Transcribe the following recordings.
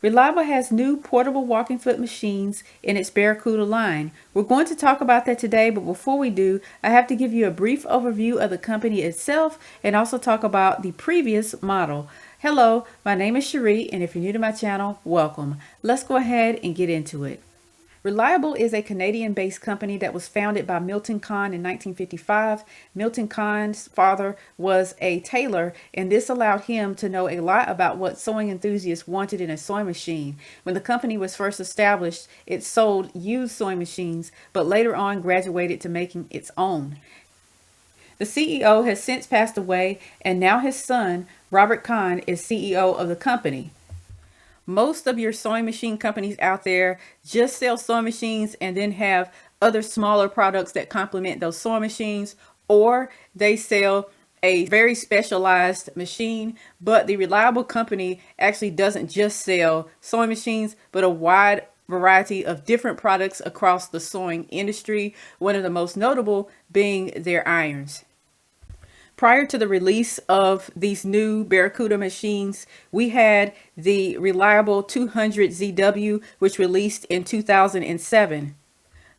Reliable has new portable walking foot machines in its Barracuda line. We're going to talk about that today, but before we do, I have to give you a brief overview of the company itself and also talk about the previous model. Hello, my name is Cherie, and if you're new to my channel, welcome. Let's go ahead and get into it. Reliable is a Canadian-based company that was founded by Milton Kahn in 1955. Milton Kahn's father was a tailor, and this allowed him to know a lot about what sewing enthusiasts wanted in a sewing machine. When the company was first established, it sold used sewing machines, but later on graduated to making its own. The CEO has since passed away, and now his son, Robert Kahn, is CEO of the company. Most of your sewing machine companies out there just sell sewing machines and then have other smaller products that complement those sewing machines, or they sell a very specialized machine. But the Reliable company actually doesn't just sell sewing machines, but a wide variety of different products across the sewing industry, one of the most notable being their irons. Prior to the release of these new Barracuda machines, we had the Reliable 200ZW, which released in 2007.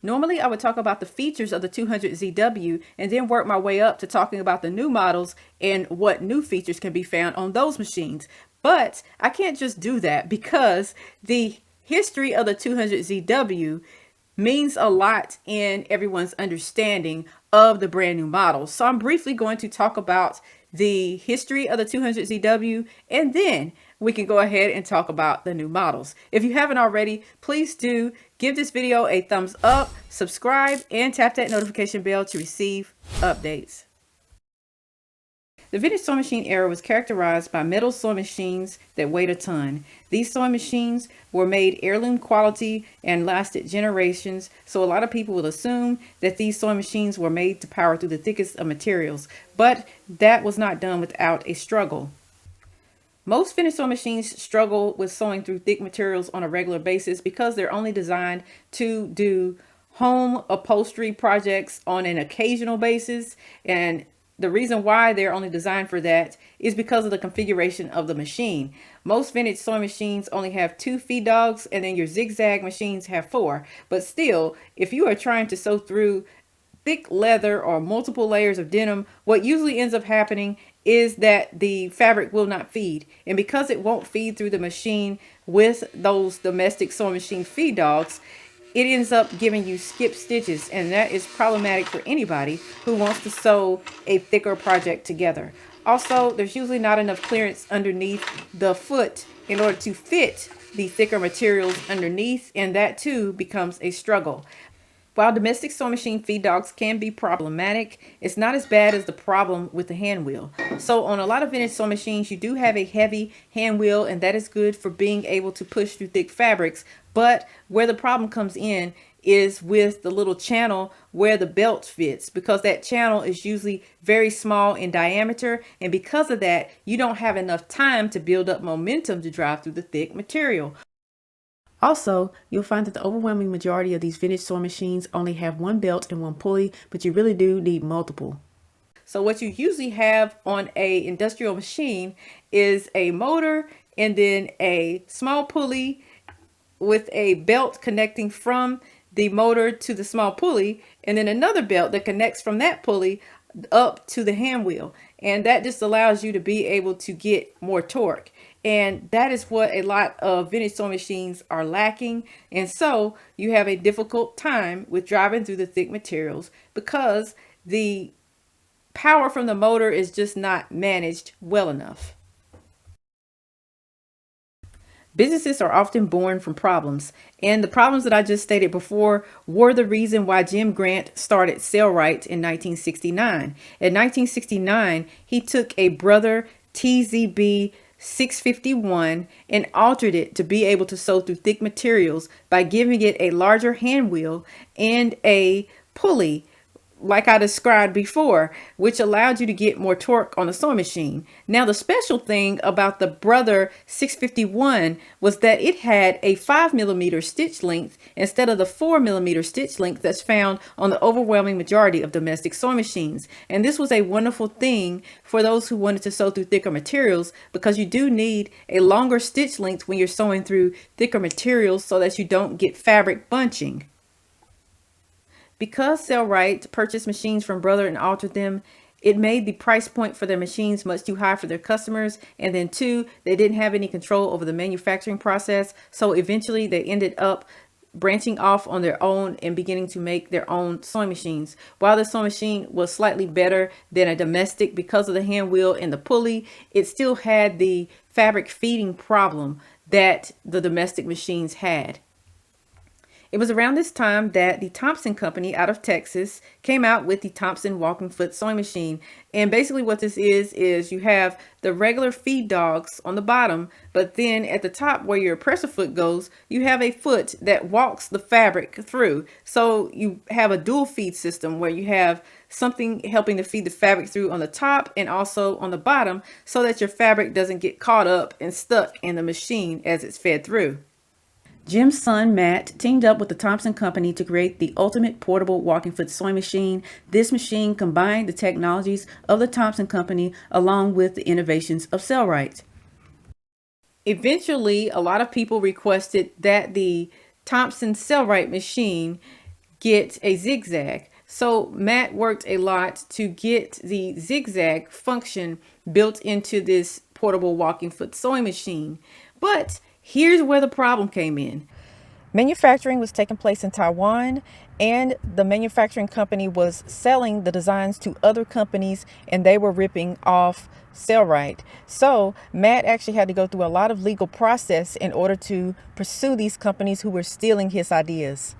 Normally, I would talk about the features of the 200ZW and then work my way up to talking about the new models and what new features can be found on those machines. But I can't just do that because the history of the 200ZW means a lot in everyone's understanding of the brand new models. So I'm briefly going to talk about the history of the 200ZW, and then we can go ahead and talk about the new models. If you haven't already, please do give this video a thumbs up, subscribe, and tap that notification bell to receive updates. The vintage sewing machine era was characterized by metal sewing machines that weighed a ton. These sewing machines were made heirloom quality and lasted generations, so a lot of people will assume that these sewing machines were made to power through the thickest of materials, but that was not done without a struggle. Most vintage sewing machines struggle with sewing through thick materials on a regular basis because they're only designed to do home upholstery projects on an occasional basis, and the reason why they're only designed for that is because of the configuration of the machine. Most vintage sewing machines only have 2 feed dogs, and then your zigzag machines have 4. But still, if you are trying to sew through thick leather or multiple layers of denim, what usually ends up happening is that the fabric will not feed. And because it won't feed through the machine with those domestic sewing machine feed dogs, it ends up giving you skip stitches, and that is problematic for anybody who wants to sew a thicker project together. Also, there's usually not enough clearance underneath the foot in order to fit the thicker materials underneath, and that too becomes a struggle. While domestic sewing machine feed dogs can be problematic, it's not as bad as the problem with the hand wheel. So on a lot of vintage sewing machines, you do have a heavy hand wheel, and that is good for being able to push through thick fabrics. But where the problem comes in is with the little channel where the belt fits, because that channel is usually very small in diameter, and because of that, you don't have enough time to build up momentum to drive through the thick material. Also, you'll find that the overwhelming majority of these vintage sewing machines only have one belt and one pulley, but you really do need multiple. So what you usually have on a industrial machine is a motor and then a small pulley with a belt connecting from the motor to the small pulley, and then another belt that connects from that pulley up to the hand wheel. And that just allows you to be able to get more torque. And that is what a lot of vintage sewing machines are lacking. And so you have a difficult time with driving through the thick materials because the power from the motor is just not managed well enough. Businesses are often born from problems, and the problems that I just stated before were the reason why Jim Grant started Sailrite in 1969. In 1969, he took a Brother TZB 651 and altered it to be able to sew through thick materials by giving it a larger hand wheel and a pulley like I described before, which allowed you to get more torque on the sewing machine. Now, the special thing about the Brother 651 was that it had a 5mm stitch length instead of the 4mm stitch length that's found on the overwhelming majority of domestic sewing machines. And this was a wonderful thing for those who wanted to sew through thicker materials, because you do need a longer stitch length when you're sewing through thicker materials so that you don't get fabric bunching. Because Sailrite purchased machines from Brother and altered them, it made the price point for their machines much too high for their customers. And then two, they didn't have any control over the manufacturing process. So eventually they ended up branching off on their own and beginning to make their own sewing machines. While the sewing machine was slightly better than a domestic because of the hand wheel and the pulley, it still had the fabric feeding problem that the domestic machines had. It was around this time that the Thompson Company out of Texas came out with the Thompson walking foot sewing machine. And basically what this is you have the regular feed dogs on the bottom, but then at the top where your presser foot goes, you have a foot that walks the fabric through. So you have a dual feed system where you have something helping to feed the fabric through on the top and also on the bottom, so that your fabric doesn't get caught up and stuck in the machine as it's fed through. Jim's son, Matt, teamed up with the Thompson Company to create the ultimate portable walking foot sewing machine. This machine combined the technologies of the Thompson Company along with the innovations of Sailrite. Eventually, a lot of people requested that the Thompson Sailrite machine get a zigzag. So Matt worked a lot to get the zigzag function built into this portable walking foot sewing machine. But here's where the problem came in. Manufacturing was taking place in Taiwan, and the manufacturing company was selling the designs to other companies, and they were ripping off Sailrite. So Matt actually had to go through a lot of legal process in order to pursue these companies who were stealing his ideas.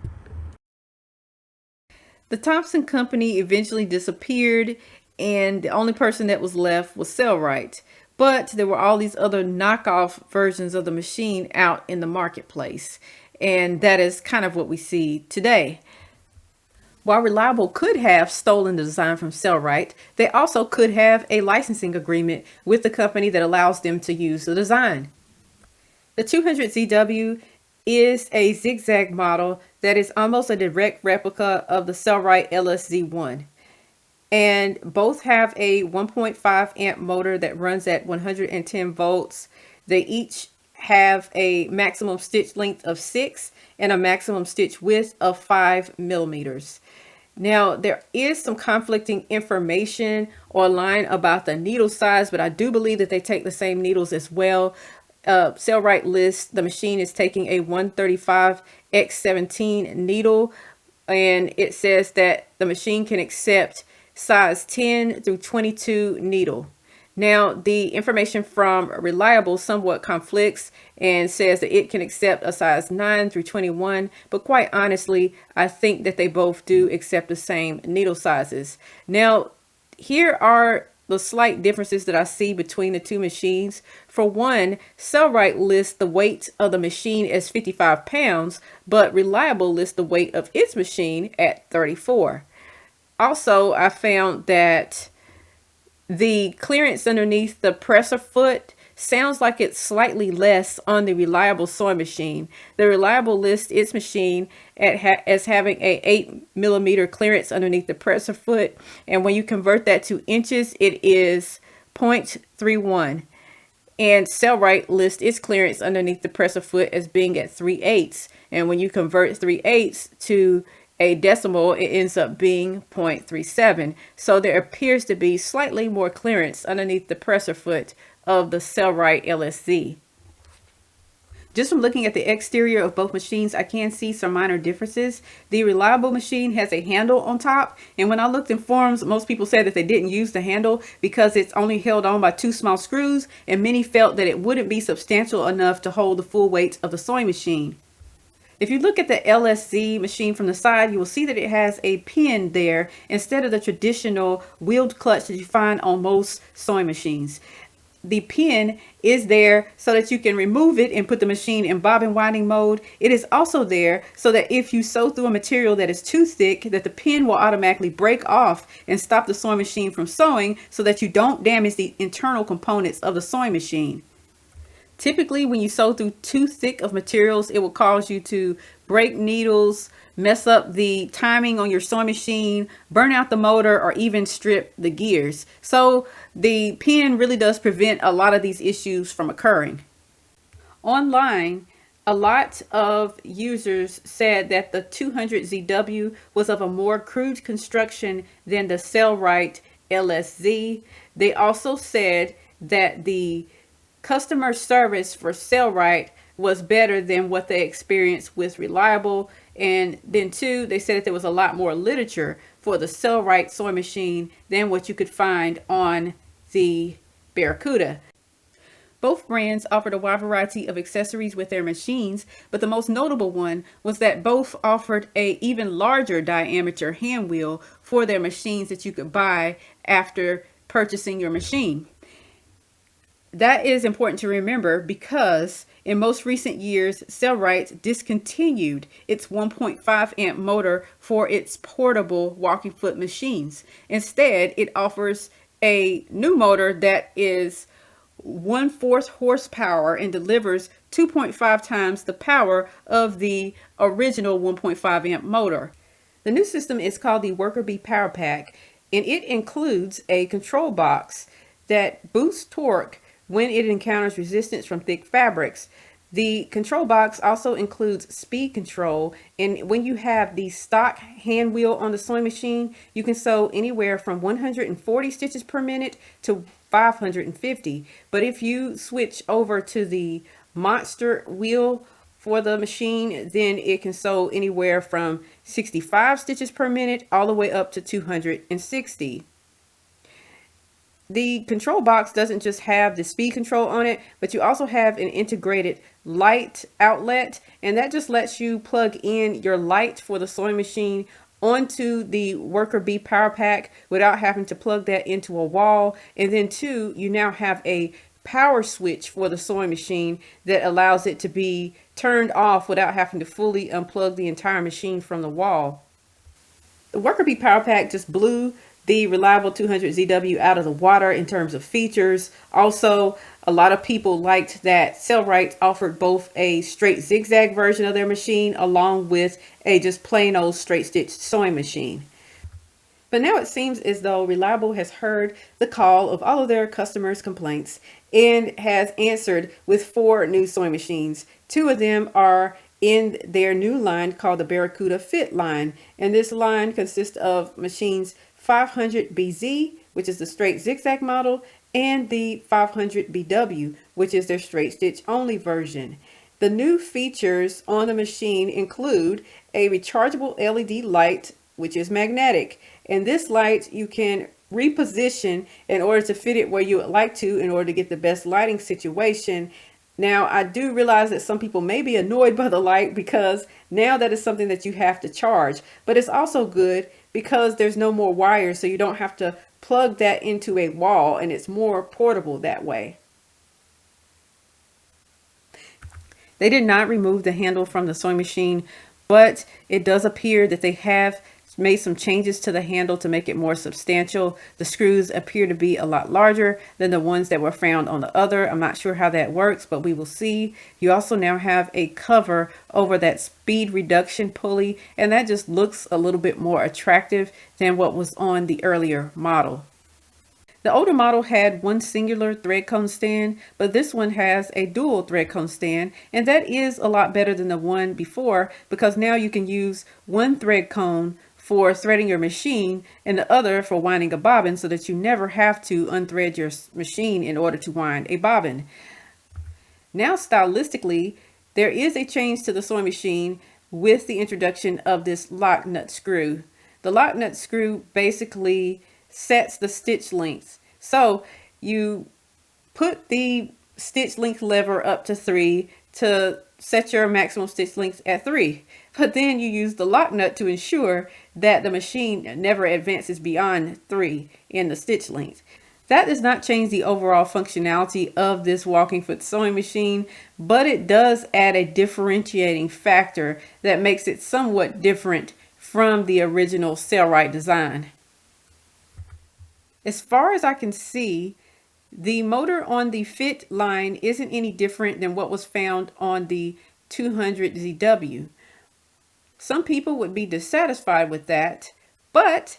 The Thompson Company eventually disappeared, and the only person that was left was Sailrite. But there were all these other knockoff versions of the machine out in the marketplace. And that is kind of what we see today. While Reliable could have stolen the design from Sailrite, they also could have a licensing agreement with the company that allows them to use the design. The 200ZW is a zigzag model that is almost a direct replica of the Sailrite LSZ1. And both have a 1.5 amp motor that runs at 110 volts. They each have a maximum stitch length of 6 and a maximum stitch width of 5 millimeters. Now, there is some conflicting information online about the needle size, but I do believe that they take the same needles as well. Sailrite lists the machine is taking a 135x17 needle, and it says that the machine can accept size 10 through 22 needle. Now, the information from Reliable somewhat conflicts and says that it can accept a size 9 through 21, but quite honestly, I think that they both do accept the same needle sizes. Now, here are the slight differences that I see between the two machines. For one, Sailrite lists the weight of the machine as 55 pounds, but Reliable lists the weight of its machine at 34. Also, I found that the clearance underneath the presser foot sounds like it's slightly less on the Reliable sewing machine. The Reliable lists its machine as having a 8mm clearance underneath the presser foot, and when you convert that to inches, it is 0.31. And Sailrite lists its clearance underneath the presser foot as being at 3/8, and when you convert 3/8 to a decimal, it ends up being 0.37. So there appears to be slightly more clearance underneath the presser foot of the Sailrite LSZ. Just from looking at the exterior of both machines, I can see some minor differences. The Reliable machine has a handle on top, and when I looked in forums, most people said that they didn't use the handle because it's only held on by 2 small screws, and many felt that it wouldn't be substantial enough to hold the full weight of the sewing machine. If you look at the LSZ machine from the side, you will see that it has a pin there instead of the traditional wheeled clutch that you find on most sewing machines. the pin is there so that you can remove it and put the machine in bobbin winding mode. It is also there so that if you sew through a material that is too thick, that the pin will automatically break off and stop the sewing machine from sewing, so that you don't damage the internal components of the sewing machine. Typically, when you sew through too thick of materials, it will cause you to break needles, mess up the timing on your sewing machine, burn out the motor, or even strip the gears. So the pin really does prevent a lot of these issues from occurring. Online, a lot of users said that the 200ZW was of a more crude construction than the Sailrite LSZ. They also said that the customer service for Sailrite was better than what they experienced with Reliable. And then too, they said that there was a lot more literature for the Sailrite sewing machine than what you could find on the Barracuda. Both brands offered a wide variety of accessories with their machines, but the most notable one was that both offered a even larger diameter hand wheel for their machines that you could buy after purchasing your machine. That is important to remember because in most recent years, Sailrite discontinued its 1.5 amp motor for its portable walking foot machines. Instead, it offers a new motor that is 1/4 horsepower and delivers 2.5 times the power of the original 1.5 amp motor. The new system is called the Worker Bee Power Pack, and it includes a control box that boosts torque when it encounters resistance from thick fabrics. The control box also includes speed control, and when you have the stock hand wheel on the sewing machine, you can sew anywhere from 140 stitches per minute to 550. But if you switch over to the monster wheel for the machine, then it can sew anywhere from 65 stitches per minute all the way up to 260. The control box doesn't just have the speed control on it, but you also have an integrated light outlet, and that just lets you plug in your light for the sewing machine onto the Worker Bee Power Pack without having to plug that into a wall. And then too, you now have a power switch for the sewing machine that allows it to be turned off without having to fully unplug the entire machine from the wall. The Worker Bee Power Pack just blew the Reliable 200ZW out of the water in terms of features. Also, a lot of people liked that Sailrite offered both a straight zigzag version of their machine along with a just plain old straight stitch sewing machine. But now it seems as though Reliable has heard the call of all of their customers' complaints and has answered with 4 new sewing machines. 2 of them are in their new line called the Barracuda Fit line, and this line consists of machines 500BZ, which is the straight zigzag model, and the 500BW, which is their straight stitch only version. The new features on the machine include a rechargeable LED light, which is magnetic, and this light you can reposition in order to fit it where you would like to in order to get the best lighting situation. Now, I do realize that some people may be annoyed by the light because now that is something that you have to charge, but it's also good because there's no more wires, so you don't have to plug that into a wall, and it's more portable that way. They did not remove the handle from the sewing machine, but it does appear that they have made some changes to the handle to make it more substantial. The screws appear to be a lot larger than the ones that were found on the other. I'm not sure how that works, but we will see. You also now have a cover over that speed reduction pulley, and that just looks a little bit more attractive than what was on the earlier model. The older model had one singular thread cone stand, but this one has a dual thread cone stand, and that is a lot better than the one before because now you can use one thread cone for threading your machine and the other for winding a bobbin, so that you never have to unthread your machine in order to wind a bobbin. Now, stylistically, there is a change to the sewing machine with the introduction of this lock nut screw. The lock nut screw basically sets the stitch length. So you put the stitch length lever up to 3 to set your maximum stitch length at 3. But then you use the lock nut to ensure that the machine never advances beyond 3 in the stitch length. That does not change the overall functionality of this walking foot sewing machine, but it does add a differentiating factor that makes it somewhat different from the original Sailrite design. As far as I can see, the motor on the fit line isn't any different than what was found on the 200ZW. Some people would be dissatisfied with that, but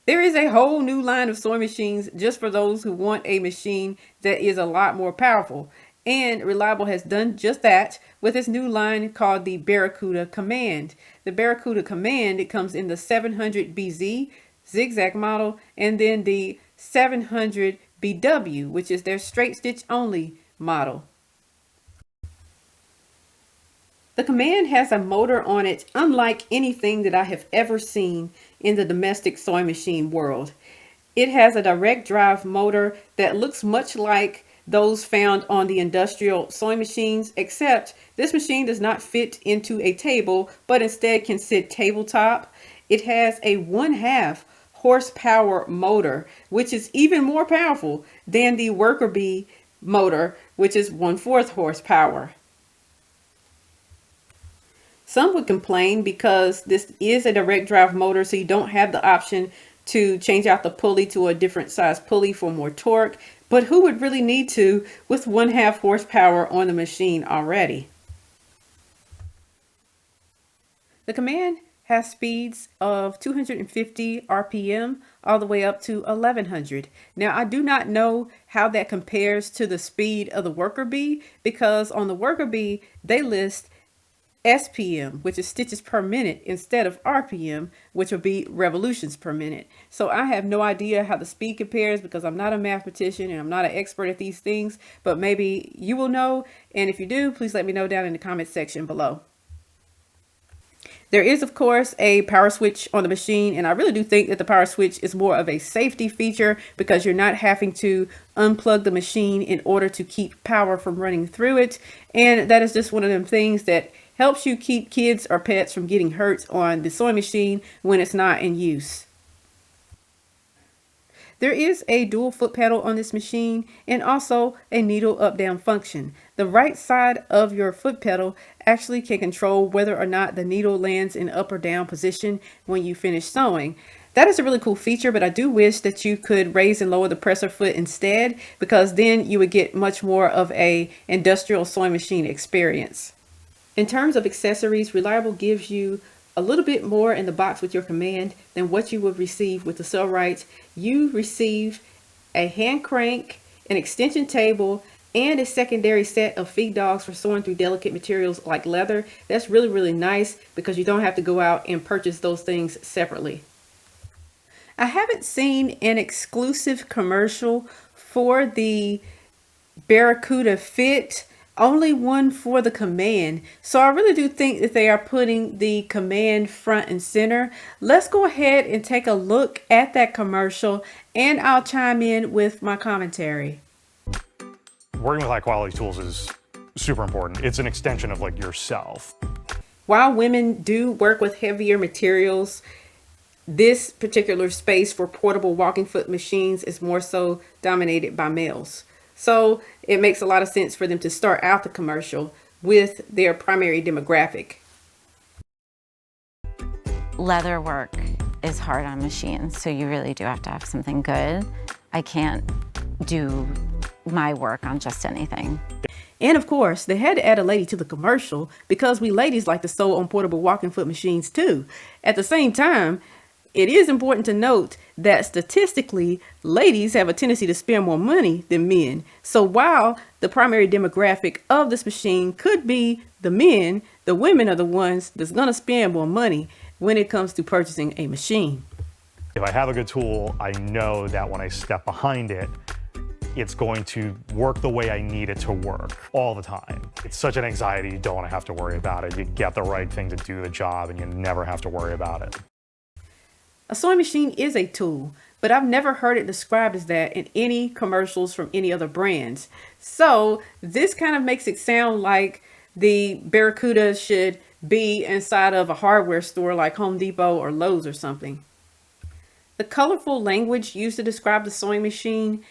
there is a whole new line of sewing machines just for those who want a machine that is a lot more powerful. And Reliable has done just that with its new line called the Barracuda Command. The Barracuda Command, it comes in the 700BZ zigzag model and then the 700BW, which is their straight stitch only model. The Command has a motor on it unlike anything that I have ever seen in the domestic sewing machine world. It has a direct drive motor that looks much like those found on the industrial sewing machines, except this machine does not fit into a table, but instead can sit tabletop. It has a 1/2 horsepower motor, which is even more powerful than the worker bee motor, which is 1/4 horsepower. Some would complain because this is a direct drive motor, so you don't have the option to change out the pulley to a different size pulley for more torque. But who would really need to with 1/2 horsepower on the machine already? The Command has speeds of 250 RPM all the way up to 1100. Now, I do not know how that compares to the speed of the worker bee, because on the worker bee, they list SPM, which is stitches per minute, instead of RPM, which would be revolutions per minute. So I have no idea how the speed compares because I'm not a mathematician and I'm not an expert at these things, but maybe you will know. And if you do, please let me know down in the comment section below. There is, of course, a power switch on the machine, and I really do think that the power switch is more of a safety feature because you're not having to unplug the machine in order to keep power from running through it. And that is just one of them things that helps you keep kids or pets from getting hurt on the sewing machine when it's not in use. There is a dual foot pedal on this machine and also a needle up down function. The right side of your foot pedal actually can control whether or not the needle lands in up or down position when you finish sewing. That is a really cool feature, but I do wish that you could raise and lower the presser foot instead, because then you would get much more of a industrial sewing machine experience. In terms of accessories, Reliable gives you a little bit more in the box with your Command than what you would receive with the Sailrite. You receive a hand crank, an extension table, and a secondary set of feed dogs for sewing through delicate materials like leather. That's really, really nice because you don't have to go out and purchase those things separately. I haven't seen an exclusive commercial for the Barracuda Fit, only one for the Command. So I really do think that they are putting the Command front and center. Let's go ahead and take a look at that commercial and I'll chime in with my commentary. Working with high quality tools is super important. It's an extension of like yourself. While women do work with heavier materials, this particular space for portable walking foot machines is more so dominated by males. So it makes a lot of sense for them to start out the commercial with their primary demographic. Leather work is hard on machines, so you really do have to have something good. I can't do my work on just anything. And of course, they had to add a lady to the commercial because we ladies like to sew on portable walking foot machines too. At the same time, it is important to note that statistically, ladies have a tendency to spend more money than men. So while the primary demographic of this machine could be the men, the women are the ones that's going to spend more money when it comes to purchasing a machine. If I have a good tool, I know that when I step behind it, it's going to work the way I need it to work all the time. It's such an anxiety, you don't want to have to worry about it. You get the right thing to do the job and you never have to worry about it. A sewing machine is a tool, but I've never heard it described as that in any commercials from any other brands. So this kind of makes it sound like the Barracuda should be inside of a hardware store like Home Depot or Lowe's or something. The colorful language used to describe the sewing machine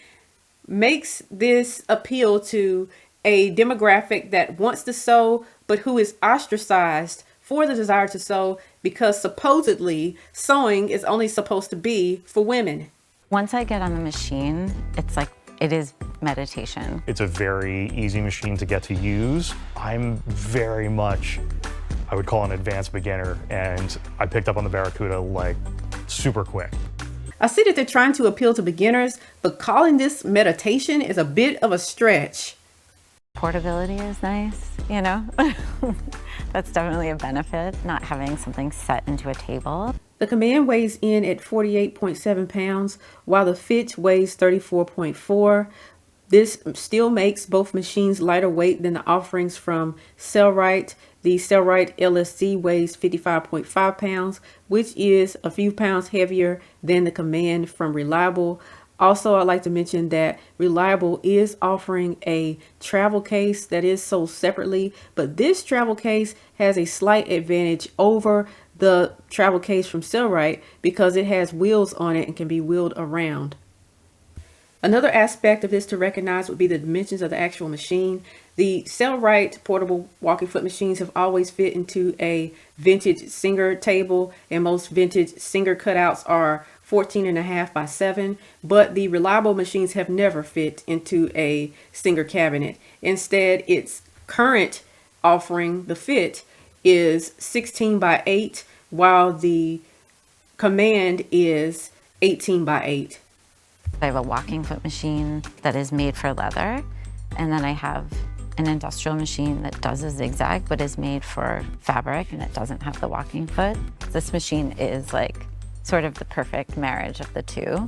makes this appeal to a demographic that wants to sew, but who is ostracized for the desire to sew because supposedly sewing is only supposed to be for women. Once I get on the machine, it's like, it is meditation. It's a very easy machine to get to use. I'm very much, I would call an advanced beginner, and I picked up on the Barracuda like super quick. I see that they're trying to appeal to beginners, but calling this meditation is a bit of a stretch. Portability is nice, you know? That's definitely a benefit, not having something set into a table. The Command weighs in at 48.7 pounds, while the Fit weighs 34.4. This still makes both machines lighter weight than the offerings from Sailrite. The Sailrite LSC weighs 55.5 pounds, which is a few pounds heavier than the Command from Reliable. Also, I'd like to mention that Reliable is offering a travel case that is sold separately, but this travel case has a slight advantage over the travel case from Sailrite because it has wheels on it and can be wheeled around. Another aspect of this to recognize would be the dimensions of the actual machine. The Sailrite portable walking foot machines have always fit into a vintage Singer table, and most vintage Singer cutouts are 14.5 by 7, but the Reliable machines have never fit into a Singer cabinet. Instead, its current offering, the Fit, is 16 by 8, while the Command is 18 by 8. I have a walking foot machine that is made for leather, and then I have an industrial machine that does a zigzag but is made for fabric, and it doesn't have the walking foot. This machine is like sort of the perfect marriage of the two.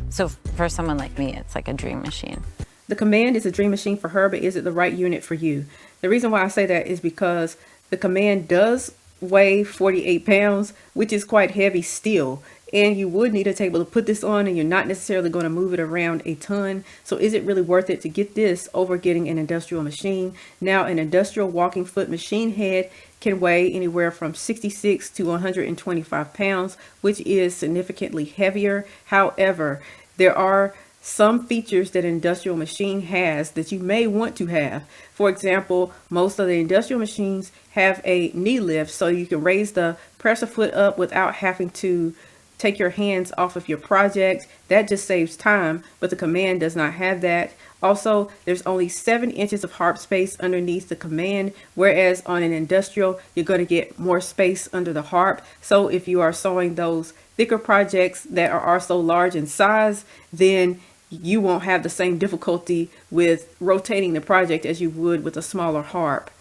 So for someone like me, it's like a dream machine. The Command is a dream machine for her, but is it the right unit for you? The reason why I say that is because the Command does weigh 48 pounds, which is quite heavy still. And you would need a table to put this on, and you're not necessarily going to move it around a ton. So is it really worth it to get this over getting an industrial machine? Now, an industrial walking foot machine head can weigh anywhere from 66 to 125 pounds, which is significantly heavier. However, there are some features that an industrial machine has that you may want to have. For example, most of the industrial machines have a knee lift, so you can raise the presser foot up without having to take your hands off of your project. That just saves time, but the Command does not have that. Also, there's only 7 inches of harp space underneath the Command, whereas on an industrial, you're going to get more space under the harp. So if you are sewing those thicker projects that are also large in size, then you won't have the same difficulty with rotating the project as you would with a smaller harp.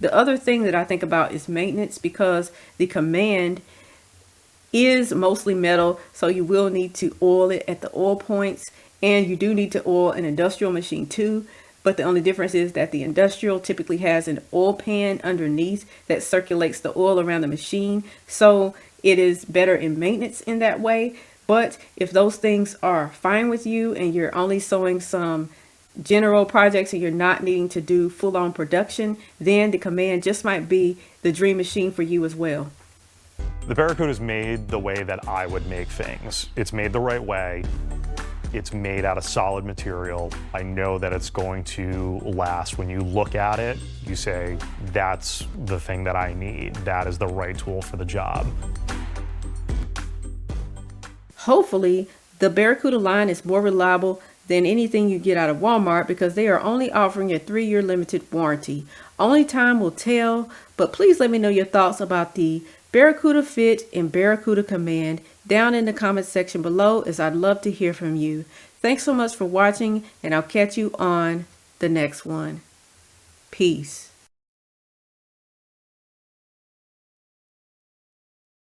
The other thing that I think about is maintenance, because the Command is mostly metal, so you will need to oil it at the oil points, and you do need to oil an industrial machine too. But the only difference is that the industrial typically has an oil pan underneath that circulates the oil around the machine, so it is better in maintenance in that way. But if those things are fine with you and you're only sewing some general projects and you're not needing to do full-on production, then the Command just might be the dream machine for you as well. The Barracuda is made the way that I would make things. It's made the right way. It's made out of solid material. I know that it's going to last. When you look at it, you say, that's the thing that I need. That is the right tool for the job. Hopefully, the Barracuda line is more reliable than anything you get out of Walmart, because they are only offering a 3-year limited warranty. Only time will tell, but please let me know your thoughts about the Barracuda Fit and Barracuda Command down in the comment section below, as I'd love to hear from you. Thanks so much for watching, and I'll catch you on the next one. Peace.